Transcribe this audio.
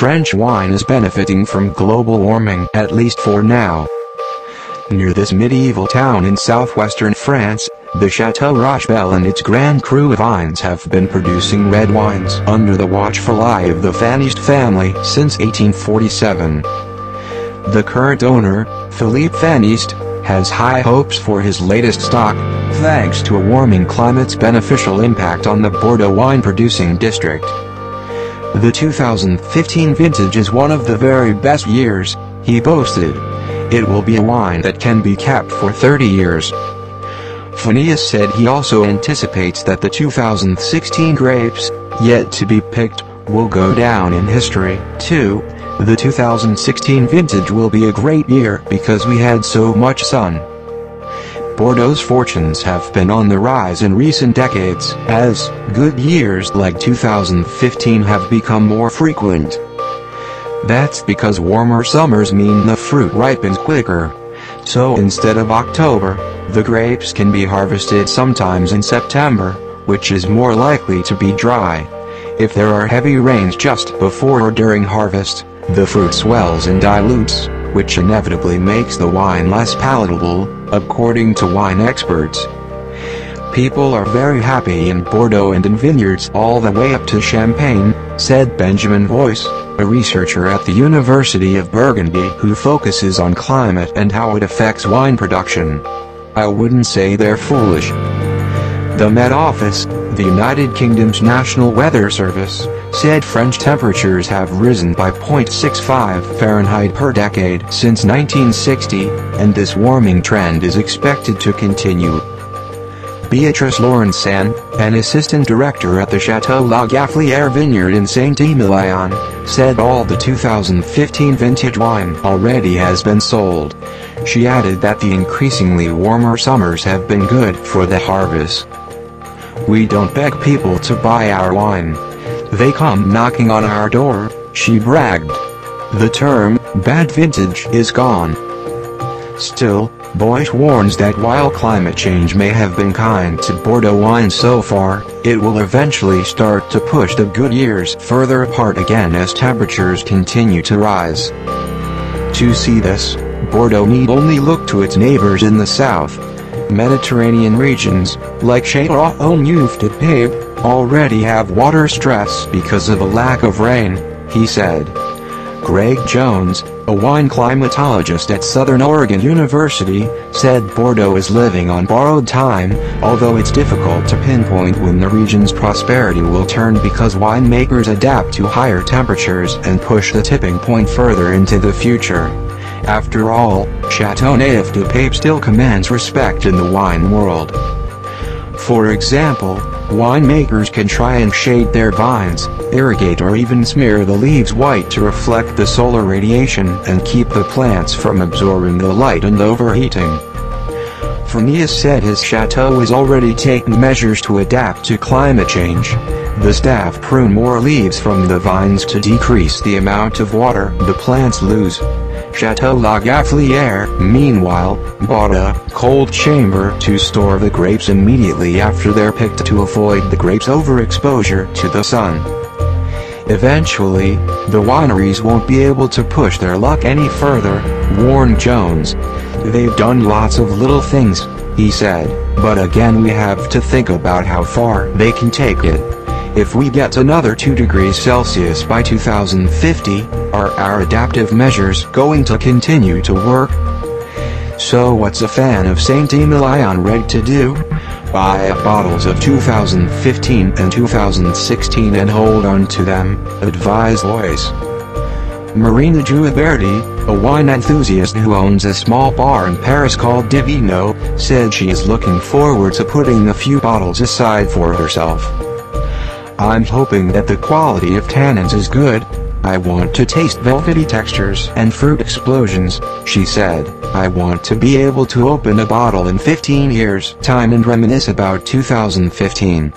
French wine is benefiting from global warming, at least for now. Near this medieval town in southwestern France, the Château Rochebelle and its Grand Cru vines have been producing red wines under the watchful eye of the Faniest family since 1847. The current owner, Philippe Faniest, has high hopes for his latest stock, thanks to a warming climate's beneficial impact on the Bordeaux wine-producing district. The 2015 vintage is one of the very best years, he boasted. It will be a wine that can be kept for 30 years. Faniest said he also anticipates that the 2016 grapes, yet to be picked, will go down in history, too. The 2016 vintage will be a great year because we had so much sun. Bordeaux's fortunes have been on the rise in recent decades, as good years like 2015 have become more frequent. That's because warmer summers mean the fruit ripens quicker. So instead of October, the grapes can be harvested sometimes in September, which is more likely to be dry. If there are heavy rains just before or during harvest, the fruit swells and dilutes, which inevitably makes the wine less palatable, according to wine experts. People are very happy in Bordeaux and in vineyards all the way up to Champagne, said Benjamin Voice, a researcher at the University of Burgundy who focuses on climate and how it affects wine production. I wouldn't say they're foolish. The Met Office, the United Kingdom's National Weather Service, said French temperatures have risen by 0.65 Fahrenheit per decade since 1960, and this warming trend is expected to continue. Beatrice Laurensan, an assistant director at the Château La Gafflière vineyard in Saint-Emilion, said all the 2015 vintage wine already has been sold. She added that the increasingly warmer summers have been good for the harvest. We don't beg people to buy our wine. They come knocking on our door, she bragged. The term, bad vintage, is gone. Still, Boyce warns that while climate change may have been kind to Bordeaux wine so far, it will eventually start to push the good years further apart again as temperatures continue to rise. To see this, Bordeaux need only look to its neighbors in the south. Mediterranean regions, like Château Rochebelle, already have water stress because of a lack of rain, he said. Greg Jones, a wine climatologist at Southern Oregon University, said Bordeaux is living on borrowed time, although it's difficult to pinpoint when the region's prosperity will turn because winemakers adapt to higher temperatures and push the tipping point further into the future. After all, Châteauneuf du Pape still commands respect in the wine world. For example, winemakers can try and shade their vines, irrigate or even smear the leaves white to reflect the solar radiation and keep the plants from absorbing the light and overheating. Faniest said his chateau is already taking measures to adapt to climate change. The staff prune more leaves from the vines to decrease the amount of water the plants lose. Château La Gafflière, meanwhile, bought a cold chamber to store the grapes immediately after they're picked to avoid the grapes' overexposure to the sun. Eventually, the wineries won't be able to push their luck any further, warned Jones. They've done lots of little things, he said, but again we have to think about how far they can take it. If we get another 2 degrees Celsius by 2050, are our adaptive measures going to continue to work? So what's a fan of Saint-Emilion ready to do? Buy bottles of 2015 and 2016 and hold on to them, advised Voice. Marina Giuberti, a wine enthusiast who owns a small bar in Paris called Divino, said she is looking forward to putting a few bottles aside for herself. I'm hoping that the quality of tannins is good. I want to taste velvety textures and fruit explosions, she said. I want to be able to open a bottle in 15 years' time and reminisce about 2015.